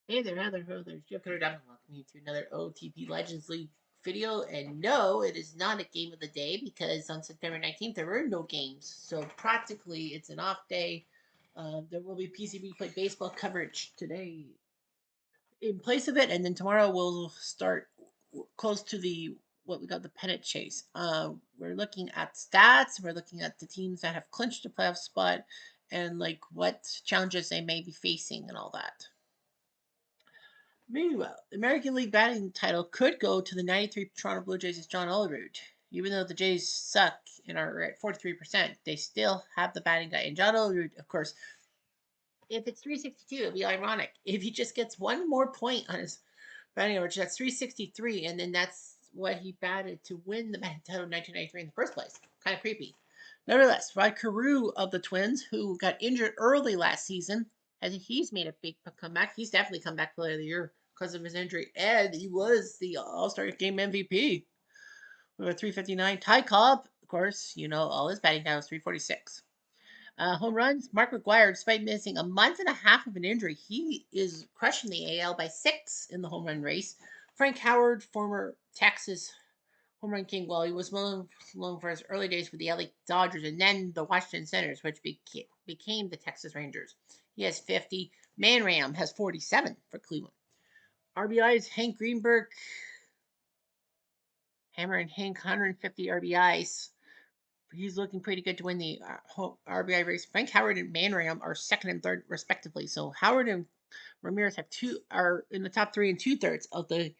Hey there, Heather. Heather. Jeff Cutter Diamond. Welcome you to another OTP Legends League video. And no, it is not a game of the day because on September 19th there were no games. So practically it's an off day. There will be PCB Play baseball coverage today in place of it, and then tomorrow we'll start close to the what we got the pennant chase. We're looking at stats. We're looking at the teams that have clinched a playoff spot, and like what challenges they may be facing and all that. Meanwhile, the American League batting title could go to the 93 Toronto Blue Jays' John Olerud. Even though the Jays suck and are at 43%, they still have the batting guy. And John Olerud, of course, if it's 362, it'll be ironic. If he just gets one more point on his batting average, that's 363, and then that's what he batted to win the batting title in 1993 in the first place. Kind of creepy. Nevertheless, Rod Carew of the Twins, who got injured early last season, he's made a big comeback. He's definitely come back player of the year because of his injury, and he was the All-Star Game MVP with a 359. Ty Cobb, of course, you know all his batting now is 346. Home runs, Mark McGwire, despite missing a month and a half of an injury, he is crushing the AL by 6 in the home run race. Frank Howard, former Texas home run king, well, he was known for his early days with the LA Dodgers and then the Washington Senators, which became the Texas Rangers. He has 50. Manram has 47 for Cleveland. RBIs, Hank Greenberg, Hammer and Hank, 150 RBIs. He's looking pretty good to win the RBI race. Frank Howard and Manram are second and third, respectively. So Howard and Ramirez are in the top 3 and 2/3 of the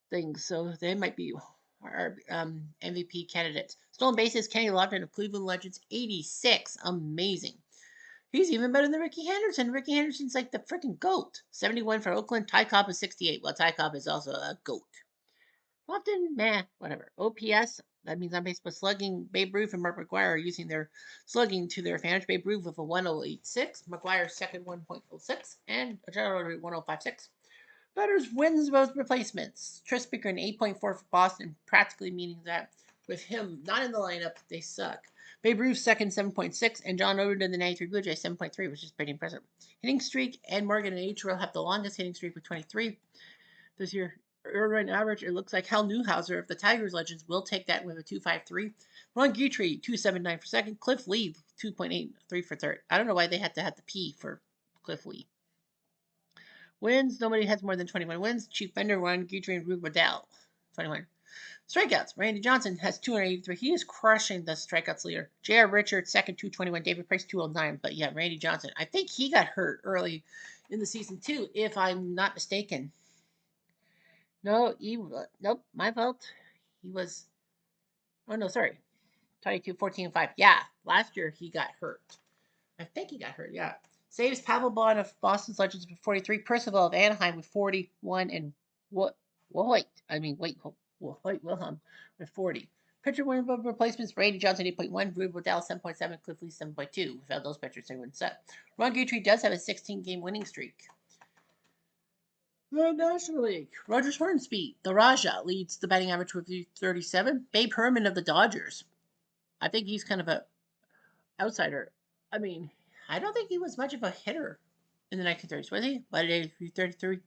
things. So they might be our MVP candidates. Stolen bases, Kenny Lofton of Cleveland Legends, 86. Amazing. He's even better than Ricky Henderson. Ricky Henderson's like the freaking GOAT. 71 for Oakland. Ty Cobb is 68. Well, Ty Cobb is also a GOAT. Lofton, meh, whatever. OPS, that means on base plus slugging. Babe Ruth and Mark McGwire are using their slugging to their advantage. Babe Ruth with a 1086. McGwire second 1.06. And a general 1056. Batters wins both replacements. Tris Speaker an 8.4 for Boston, practically meaning that with him not in the lineup, they suck. Babe Ruth second 7.6, and John Olerud in the 93 Blue Jays 7.3, which is pretty impressive. Hitting streak, Ed Morgan and Ichiro have the longest hitting streak with 23 this year. Earned run average, it looks like Hal Newhouser of the Tigers Legends will take that with a 2.53. Ron Guthrie 2.79 for second. Cliff Lee 2.83 for third. I don't know why they had to have the P for Cliff Lee. Wins, nobody has more than 21 wins. Chief Bender, Ron Guthrie, and Rube Waddell, 21. Strikeouts, Randy Johnson has 283. He is crushing the strikeouts leader. J.R. Richards, second, 221. David Price, 209. But yeah, Randy Johnson, I think he got hurt early in the season too, if I'm not mistaken. No, nope, my fault. He was, oh no, sorry. 22, 14, and 5. Yeah, last year he got hurt. I think he got hurt, yeah. Saves Pavel Bond of Boston's Legends with 43. Percival of Anaheim with 41. And White Wilhelm with 40. Pitcher win above replacements, Randy Johnson 8.1, Rube Waddell 7.7, Cliff Lee 7.2. Without those pitchers, they wouldn't set. Ron Guthrie does have a 16-game winning streak. The National League. Roger Hornsby, the Raja, leads the batting average with 37. Babe Herman of the Dodgers. I think he's kind of a outsider. I mean, I don't think he was much of a hitter in the 1930s, was he? But at 33.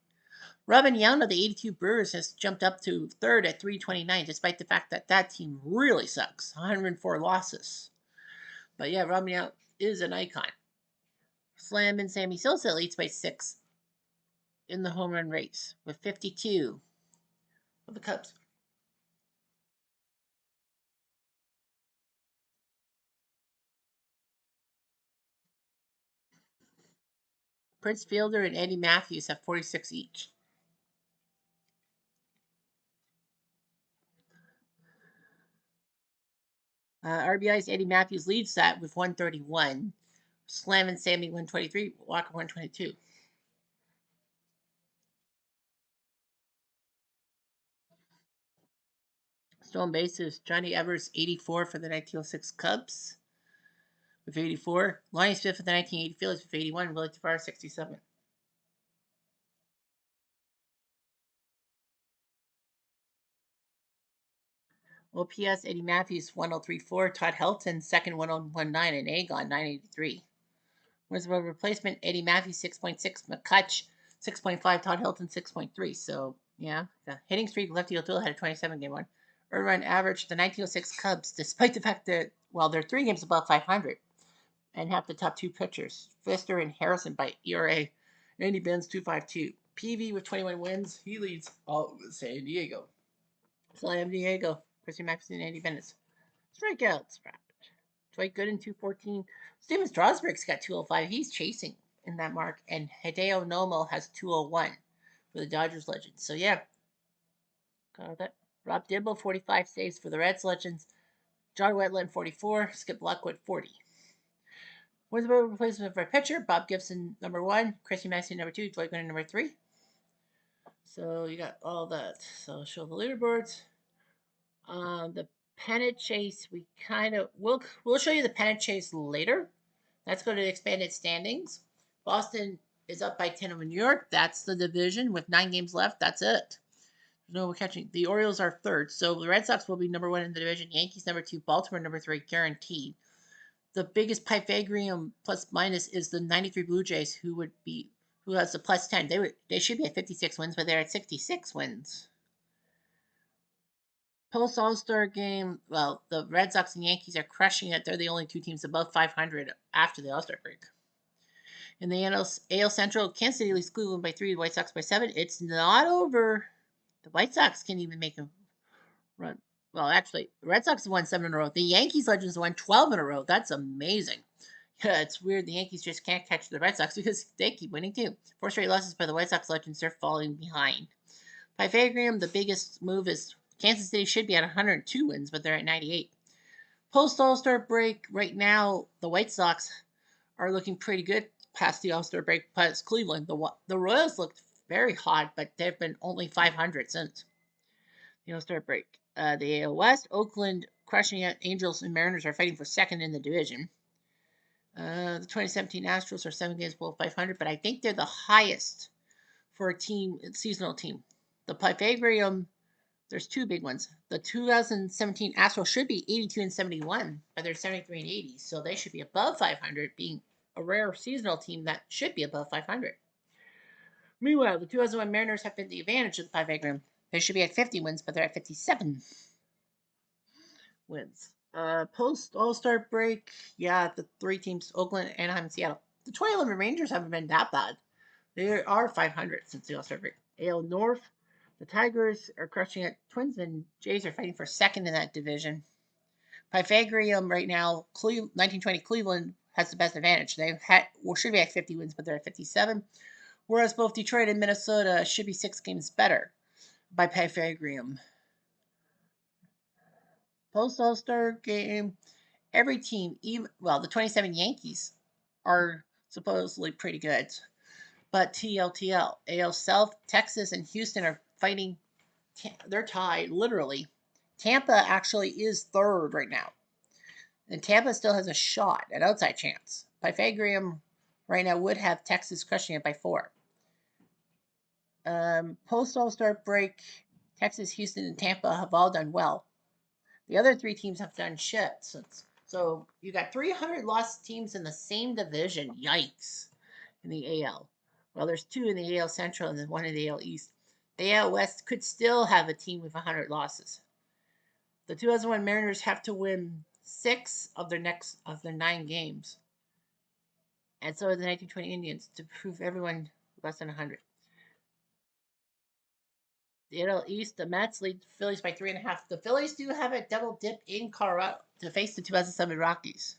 Robin Yount of the 82 Brewers has jumped up to third at 329, despite the fact that that team really sucks. 104 losses. But yeah, Robin Yount is an icon. Slam and Sammy Sosa leads by 6 in the home run race with 52 for the Cubs. Prince Fielder and Eddie Matthews have 46 each. RBIs, Eddie Matthews leads that with 131. Slam and Sammy 123, Walker 122. Stolen bases, Johnny Evers 84 for the 1906 Cubs with 84. Lonnie Smith for the 1980 Phillies with 81. Willie Tavares 67. OPS, Eddie Matthews 1034. Todd Helton second 1019 and Agon 983. Wins above replacement, Eddie Matthews 6.6. McCutch 6.5. Todd Hilton 6.3. So yeah, the hitting streak lefty O'Toole had a 27 game one. Earned run average the 1906 Cubs, despite the fact that they're 3 games above 500 and have the top two pitchers, Pfister and Harrison by ERA. Andy Benz 2.52. PV with 21 wins. He leads all of San Diego. San Diego. Chrissy Maxson and Andy Bennett. Strikeouts. Dwight Gooden 214. Steven Strasburg's got 205. He's chasing in that mark. And Hideo Nomo has 201 for the Dodgers Legends. So yeah. Got that. Rob Dibble 45 saves for the Reds Legends. John Wetland 44. Skip Lockwood 40. Wins the replacement for pitcher. Bob Gibson number 1. Chrissy Maxson number 2. Dwight Gooden number 3. So you got all that. So I'll show the leaderboards. The pennant chase, we'll show you the pennant chase later. Let's go to the expanded standings. Boston is up by 10 over New York. That's the division with 9 games left. That's it. No catching. The Orioles are third. So the Red Sox will be number 1 in the division. Yankees number 2. Baltimore number 3. Guaranteed. The biggest Pythagorean plus minus is the 93 Blue Jays, who has the plus 10. They should be at 56 wins, but they're at 66 wins. Post All-Star game, the Red Sox and Yankees are crushing it. They're the only 2 teams above 500 after the All-Star break. In the AL Central, Kansas City leads Cleveland by 3, the White Sox by 7. It's not over. The White Sox can't even make a run. Well, actually, the Red Sox have won 7 in a row. The Yankees Legends have won 12 in a row. That's amazing. Yeah, it's weird. The Yankees just can't catch the Red Sox because they keep winning too. 4 straight losses by the White Sox Legends. They're falling behind. Pythagorean, the biggest move is Kansas City should be at 102 wins, but they're at 98. Post All-Star break, right now, the White Sox are looking pretty good past the All-Star break. Past Cleveland, the Royals looked very hot, but they've been only 500 since the All-Star break. The AL West, Oakland crushing it. Angels and Mariners are fighting for second in the division. The 2017 Astros are 7 games below 500, but I think they're the highest for a seasonal team. The Pythagorean, there's 2 big ones. The 2017 Astros should be 82 and 71, but they're 73 and 80, so they should be above 500, being a rare seasonal team that should be above 500. Meanwhile, the 2001 Mariners have been the advantage of the Pythagorean. They should be at 50 wins, but they're at 57 wins. Post All-Star break, the 3 teams, Oakland, Anaheim, and Seattle. The 2011 Rangers haven't been that bad. They are 500 since the All-Star break. AL North, the Tigers are crushing it. Twins and Jays are fighting for second in that division. Pythagorean right now, 1920 Cleveland has the best advantage. Should be at 50 wins, but they're at 57. Whereas both Detroit and Minnesota should be 6 games better by Pythagorean. Post All-Star game, every team, the 27 Yankees are supposedly pretty good. But TLTL, AL South, Texas, and Houston are fighting. They're tied, literally. Tampa actually is 3rd right now. And Tampa still has a shot, an outside chance. Pythagorean right now would have Texas crushing it by 4. Post All-Star break, Texas, Houston, and Tampa have all done well. The other 3 teams have done shit. So you got 300 lost teams in the same division. Yikes. In the AL. Well, there's 2 in the AL Central and then 1 in the AL East. The AL West could still have a team with 100 losses. The 2001 Mariners have to win 6 of their 9 games. And so are the 1920 Indians to prove everyone less than 100. The AL East, the Mets lead the Phillies by 3.5. The Phillies do have a double dip in Colorado to face the 2007 Rockies.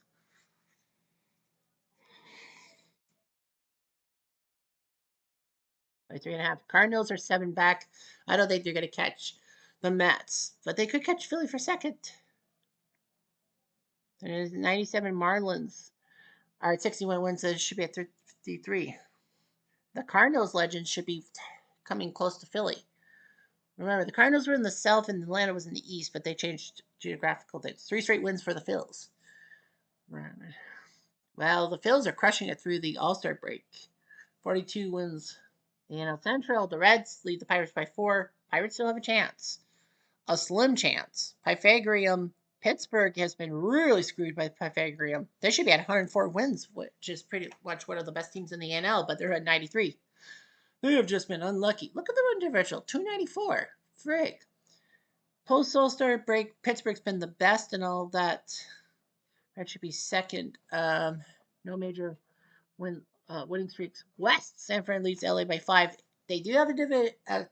By 3.5. Cardinals are 7 back. I don't think they're going to catch the Mets, but they could catch Philly for second. There's 97 Marlins are at 61 wins. They should be at 53. The Cardinals legends should be coming close to Philly. Remember, the Cardinals were in the South and Atlanta was in the East, but they changed geographical things. 3 straight wins for the Phils. Well, the Phils are crushing it through the All-Star break. 42 wins. In Central, the Reds lead the Pirates by 4. Pirates still have a chance. A slim chance. Pythagorean, Pittsburgh has been really screwed by Pythagorean. They should be at 104 wins, which is pretty much one of the best teams in the NL, but they're at 93. They have just been unlucky. Look at the run differential, 294. Frig. Post All-Star break, Pittsburgh's been the best and all that. That should be second. No major winning streaks. West, San Fran leads LA by 5. They do have a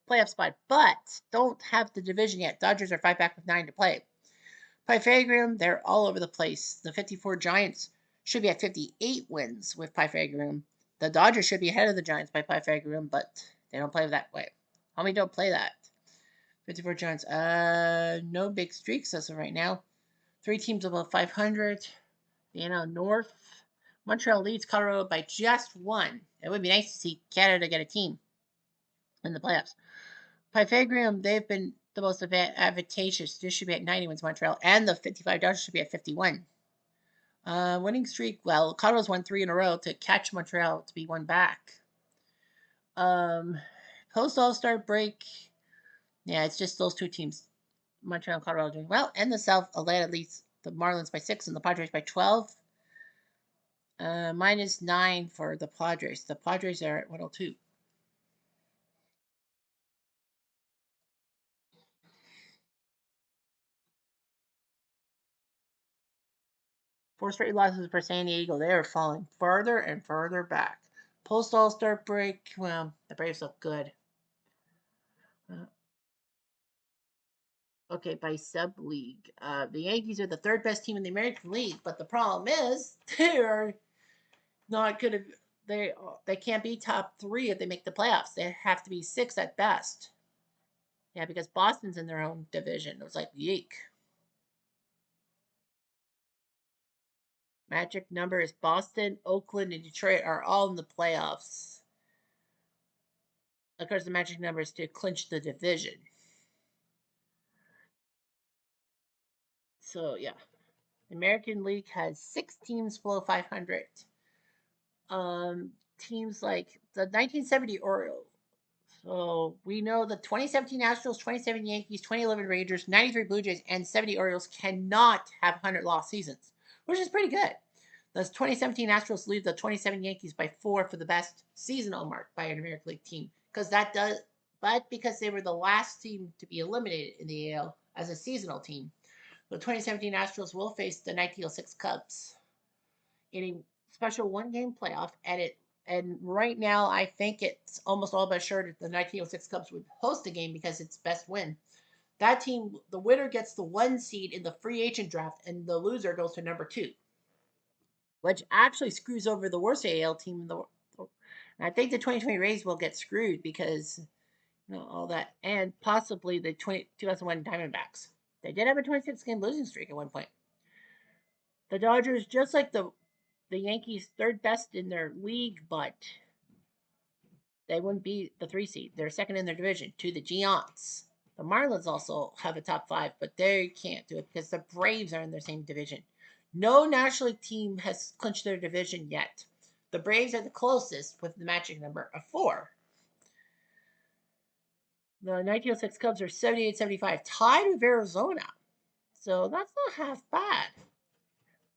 playoff spot, but don't have the division yet. Dodgers are 5 back with 9 to play. Pythagorean, they're all over the place. The 54 Giants should be at 58 wins with Pythagorean. The Dodgers should be ahead of the Giants by Pythagorean, but they don't play that way. How many don't play that? 54 Giants. No big streaks as of right now. 3 teams above 500. The NL North. Montreal leads Colorado by just 1. It would be nice to see Canada get a team in the playoffs. Pythagorean, they've been the most advantageous. This should be at 90 wins, Montreal, and the 55 Dodgers should be at 51. Winning streak, well, Colorado's won 3 in a row to catch Montreal to be 1 back. Post All-Star break, yeah, it's just those 2 teams, Montreal and Colorado doing well. And the South, Atlanta leads the Marlins by 6 and the Padres by 12. -9 for the Padres. The Padres are at 102. Four straight losses for San Diego. They are falling further and further back. Post All-Star break, well, the Braves look good. Okay, by sub-league. The Yankees are the 3rd best team in the American League, but the problem is they are not going to. They can't be top 3 if they make the playoffs. They have to be 6 at best. Yeah, because Boston's in their own division. It was like, yeek. Magic number is Boston, Oakland, and Detroit are all in the playoffs. Of course, the magic number is to clinch the division. So, yeah. The American League has 6 teams below 500. Teams like the 1970 Orioles. So, we know the 2017 Astros, 2017 Yankees, 2011 Rangers, 93 Blue Jays, and 70 Orioles cannot have 100-loss seasons, which is pretty good. The 2017 Astros lead the 2017 Yankees by 4 for the best seasonal mark by an American League team. But because they were the last team to be eliminated in the AL as a seasonal team, the 2017 Astros will face the 1906 Cubs in a special 1-game playoff, and right now I think it's almost all but sure that the 1906 Cubs would host the game because it's best win. That team, the winner gets the 1 seed in the free agent draft, and the loser goes to number 2, which actually screws over the worst AL team in the world. And I think the 2020 Rays will get screwed because all that, and possibly the 2001 Diamondbacks. They did have a 26-game losing streak at one point. The Dodgers, just like the Yankees, 3rd best in their league, but they wouldn't be the 3 seed. They're 2nd in their division to the Giants. The Marlins also have a top 5, but they can't do it because the Braves are in their same division. No National League team has clinched their division yet. The Braves are the closest with the magic number of 4. The 1906 Cubs are 78-75, tied with Arizona. So that's not half bad.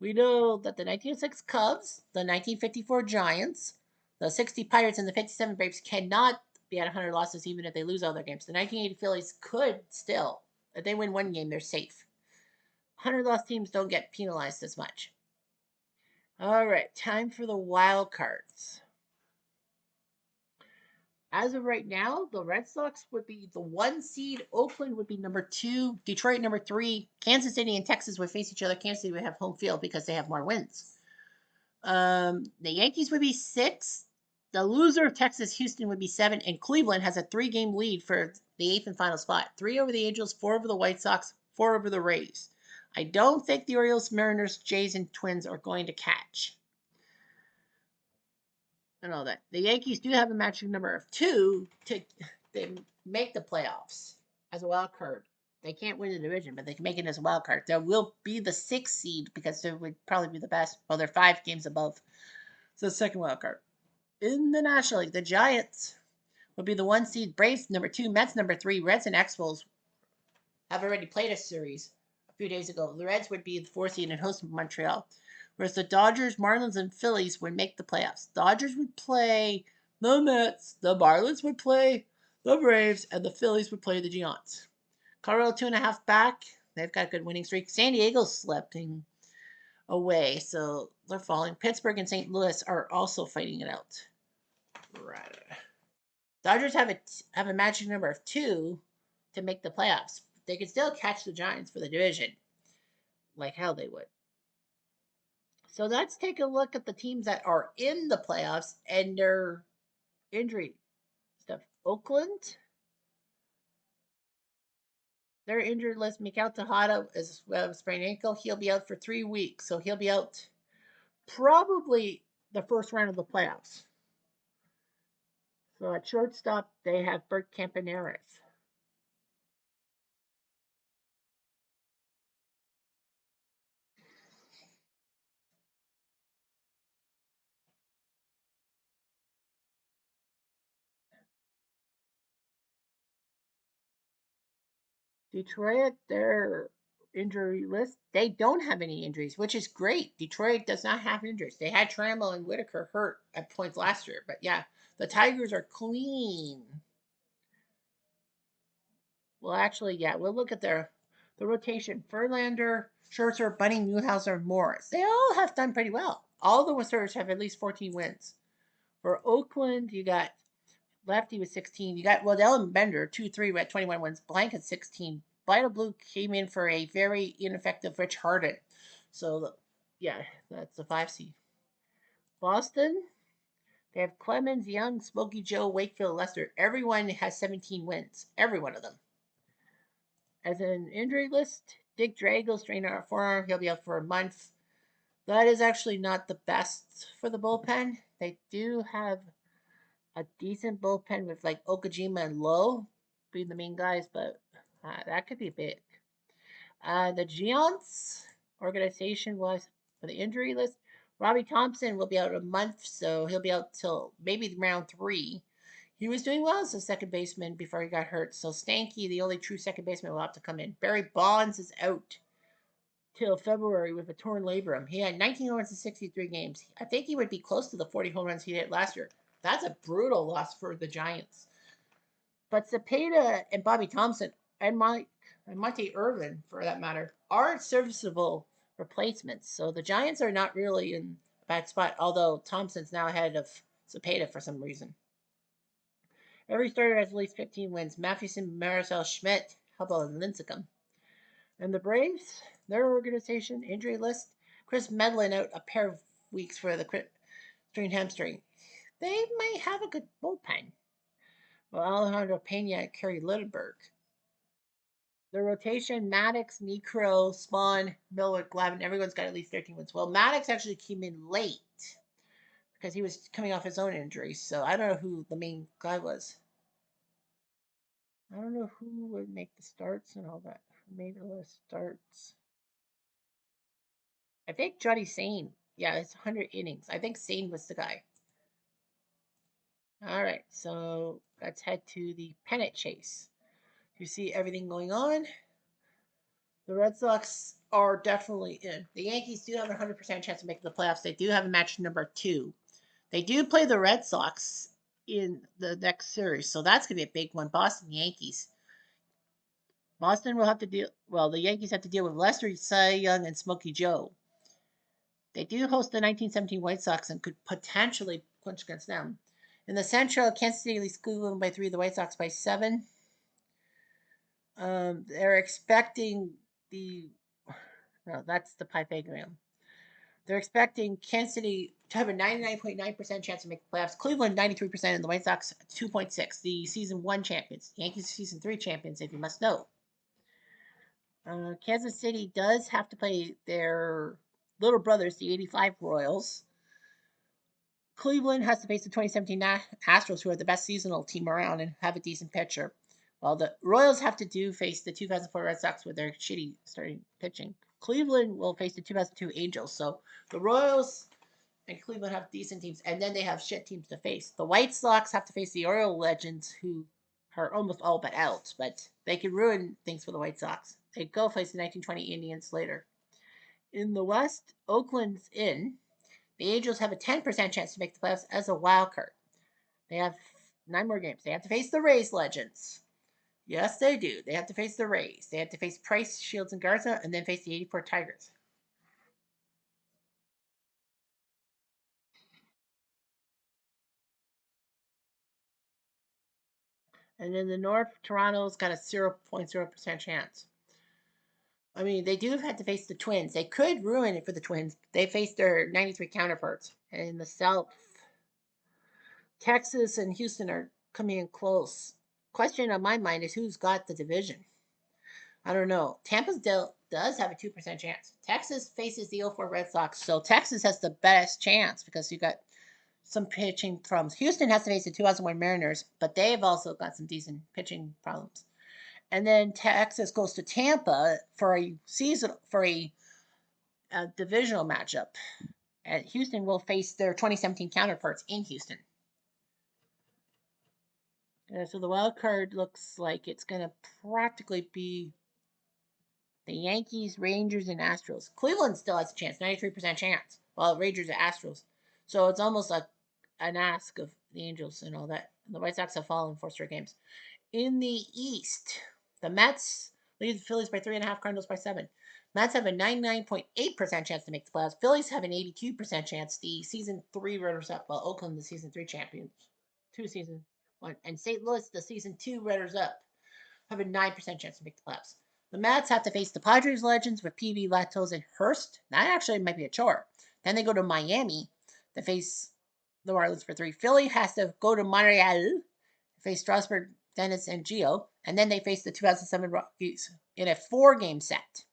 We know that the 1906 Cubs, the 1954 Giants, the 60 Pirates, and the 57 Braves cannot be at 100 losses even if they lose all their games. The 1980 Phillies could still. If they win 1 game, they're safe. 100-loss teams don't get penalized as much. All right, time for the wild cards. As of right now, the Red Sox would be the 1 seed. Oakland would be number 2. Detroit number 3. Kansas City and Texas would face each other. Kansas City would have home field because they have more wins. The Yankees would be 6. The loser of Texas, Houston, would be 7. And Cleveland has a 3-game lead for the 8th and final spot. 3 over the Angels, 4 over the White Sox, 4 over the Rays. I don't think the Orioles, Mariners, Jays, and Twins are going to catch. And all that. The Yankees do have a matching number of 2 to make the playoffs as a wild card. They can't win the division, but they can make it as a wild card. They will be the 6th seed because they would probably be the best. Well, they're 5 games above. So the 2nd wild card. In the National League, the Giants would be the 1 seed. Braves number 2, Mets number 3, Reds and Expos have already played a series a few days ago. The Reds would be the 4th seed and host Montreal. Whereas the Dodgers, Marlins, and Phillies would make the playoffs. Dodgers would play the Mets, the Marlins would play the Braves, and the Phillies would play the Giants. Colorado 2.5 back. They've got a good winning streak. San Diego's slipping away, so they're falling. Pittsburgh and St. Louis are also fighting it out. Right. Dodgers have a magic number of 2 to make the playoffs. They could still catch the Giants for the division, like hell they would. So let's take a look at the teams that are in the playoffs and their injury stuff. Oakland, their injured list. Miguel Tejada is sprained ankle. He'll be out for 3 weeks, so he'll be out probably the first round of the playoffs. So at shortstop, they have Bert Campaneris. Detroit, their injury list, they don't have any injuries, which is great. Detroit does not have injuries. They had Trammell and Whitaker hurt at points last year, but yeah, the Tigers are clean. Well, actually, yeah, we'll look at the rotation. Verlander, Scherzer, Bunning, Newhouser, Morris. They all have done pretty well. All the Wizards have at least 14 wins. For Oakland, you got Lefty with 16. You got Waddell and Bender, 2-3 at 21 wins. Blank at 16. Vital Blue came in for a very ineffective Rich Harden. So, yeah, that's a 5 seed. Boston, they have Clemens, Young, Smokey Joe, Wakefield, Lester. Everyone has 17 wins. Every one of them. As an injury list, Dick Drago strained our forearm. He'll be out for a month. That is actually not the best for the bullpen. They do have a decent bullpen with like Okajima and Lowe being the main guys, but that could be big. The Giants organization was for the injury list. Robbie Thompson will be out a month, so he'll be out till maybe round 3. He was doing well as a second baseman before he got hurt, so Stanky, the only true second baseman, will have to come in. Barry Bonds is out till February with a torn labrum. He had 19 home runs in 63 games. I think he would be close to the 40 home runs he hit last year. That's a brutal loss for the Giants. But Cepeda and Bobby Thompson and Monte Irvin, for that matter, are serviceable replacements. So the Giants are not really in a bad spot, although Thompson's now ahead of Cepeda for some reason. Every starter has at least 15 wins. Mathewson, Maricel Schmidt, Hubble, and Lincecum. And the Braves, their organization, injury list, Chris Medlin out a pair of weeks for the strained hamstring. They might have a good bullpen. Well, Alejandro Pena, Kerry Littenberg. The rotation, Maddox, Necro, Spawn, Miller, Glavin, everyone's got at least 13 wins. Well, Maddox actually came in late because he was coming off his own injury. So I don't know who the main guy was. I don't know who would make the starts and all that. Who made the list starts? I think Johnny Sane. Yeah, it's 100 innings. I think Sane was the guy. All right, so let's head to the pennant chase. You see everything going on. The Red Sox are definitely in. The Yankees do have a 100% chance of making the playoffs. They do have a match number 2. They do play the Red Sox in the next series, so that's going to be a big one. Boston Yankees. Boston will have to deal. Well, the Yankees have to deal with Lester, Cy Young, and Smokey Joe. They do host the 1917 White Sox and could potentially punch against them. In the Central, Kansas City leads Cleveland by 3, the White Sox by 7. They're expecting the. No, that's the Pythagorean. They're expecting Kansas City to have a 99.9% chance to make the playoffs. Cleveland 93%, and the White Sox 2.6. The season 1 champions. Yankees season 3 champions, if you must know. Kansas City does have to play their little brothers, the 85 Royals. Cleveland has to face the 2017 Astros, who are the best seasonal team around and have a decent pitcher. While the Royals have to face the 2004 Red Sox with their shitty starting pitching. Cleveland will face the 2002 Angels. So the Royals and Cleveland have decent teams, and then they have shit teams to face. The White Sox have to face the Oriole Legends, who are almost all but out, but they can ruin things for the White Sox. They go face the 1920 Indians later. In the West, Oakland's in. The Angels have a 10% chance to make the playoffs as a wild card. They have 9 more games. They have to face the Rays Legends. Yes, they do. They have to face the Rays. They have to face Price, Shields, and Garza, and then face the 84 Tigers. And in the North, Toronto's got a 0.0% chance. I mean, they do have to face the Twins. They could ruin it for the Twins. They face their 93 counterparts. And in the South, Texas and Houston are coming in close. Question on my mind is who's got the division? I don't know. Tampa does have a 2% chance. Texas faces the 04 Red Sox, so Texas has the best chance because you got some pitching problems. Houston has to face the 2001 Mariners, but they've also got some decent pitching problems. And then Texas goes to Tampa for a divisional matchup. And Houston will face their 2017 counterparts in Houston. So the wild card looks like it's going to practically be the Yankees, Rangers, and Astros. Cleveland still has a chance, 93% chance. Well, Rangers and Astros. So it's almost like an ask of the Angels and all that. The White Sox have fallen 4 straight games. In the East, the Mets lead the Phillies by 3.5, Cardinals by 7. Mets have a 99.8% chance to make the playoffs. Phillies have an 82% chance. The season 3 runners up. Well, Oakland, the season 3 champions. 2 season 1. And St. Louis, the season 2 runners up, have a 9% chance to make the playoffs. The Mets have to face the Padres legends with PB, Latos, and Hurst. That actually might be a chore. Then they go to Miami to face the Marlins for 3. Philly has to go to Montreal, face Strasburg, Dennis, and Gio, and then they face the 2007 Rockies in a 4-game set.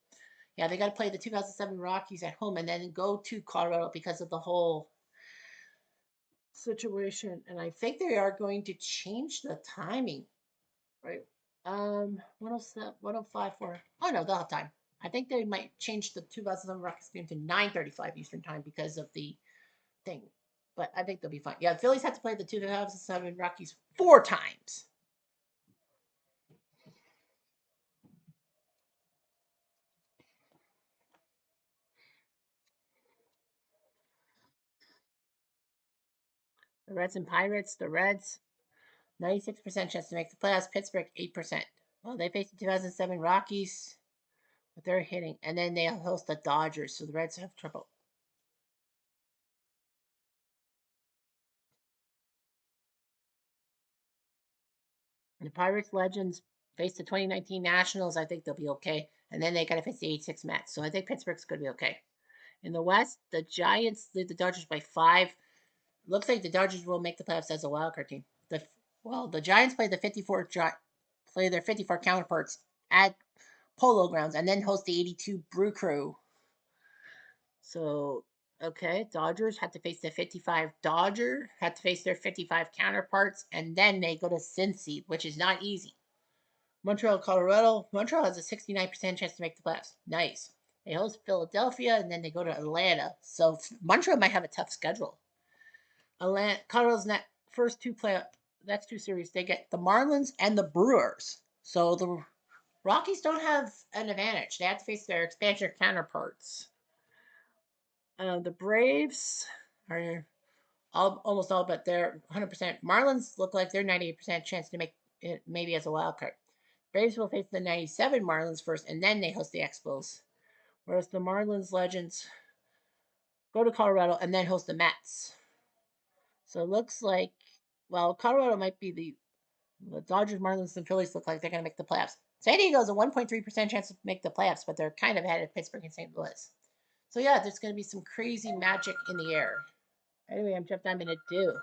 Yeah, they got to play the 2007 Rockies at home and then go to Colorado because of the whole situation. And I think they are going to change the timing, right? 107, 105 for. Oh no, they'll have time. I think they might change the 2007 Rockies game to 9:35 Eastern time because of the thing. But I think they'll be fine. Yeah, the Phillies have to play the 2007 Rockies 4 times. The Reds and Pirates. The Reds 96% chance to make the playoffs. Pittsburgh 8%. Well, they face the 2007 Rockies, but they're hitting, and then they host the Dodgers, so the Reds have trouble. And the Pirates Legends face the 2019 Nationals. I think they'll be okay, and then they got to face the 86 Mets. So I think Pittsburgh's going to be okay. In the West, the Giants lead the Dodgers by 5. Looks like the Dodgers will make the playoffs as a wildcard team. The Giants play their 54 counterparts at Polo Grounds and then host the 82 Brew Crew. So, okay, Dodgers had to face the 55 had to face their 55 counterparts, and then they go to Cincy, which is not easy. Montreal, Colorado. Montreal has a 69% chance to make the playoffs. Nice. They host Philadelphia, and then they go to Atlanta. So Montreal might have a tough schedule. Colorado's first 2 next 2 series, they get the Marlins and the Brewers. So the Rockies don't have an advantage. They have to face their expansion counterparts. The Braves are almost all, but they're 100%. Marlins look like they're 98% chance to make it maybe as a wild card. Braves will face the 97 Marlins first, and then they host the Expos. Whereas the Marlins Legends go to Colorado and then host the Mets. So it looks like, well, Colorado might be the Dodgers, Marlins, and Phillies look like they're going to make the playoffs. San Diego's a 1.3% chance to make the playoffs, but they're kind of ahead of Pittsburgh and St. Louis. So yeah, there's going to be some crazy magic in the air. Anyway, I'm Jeff Diamond at Do.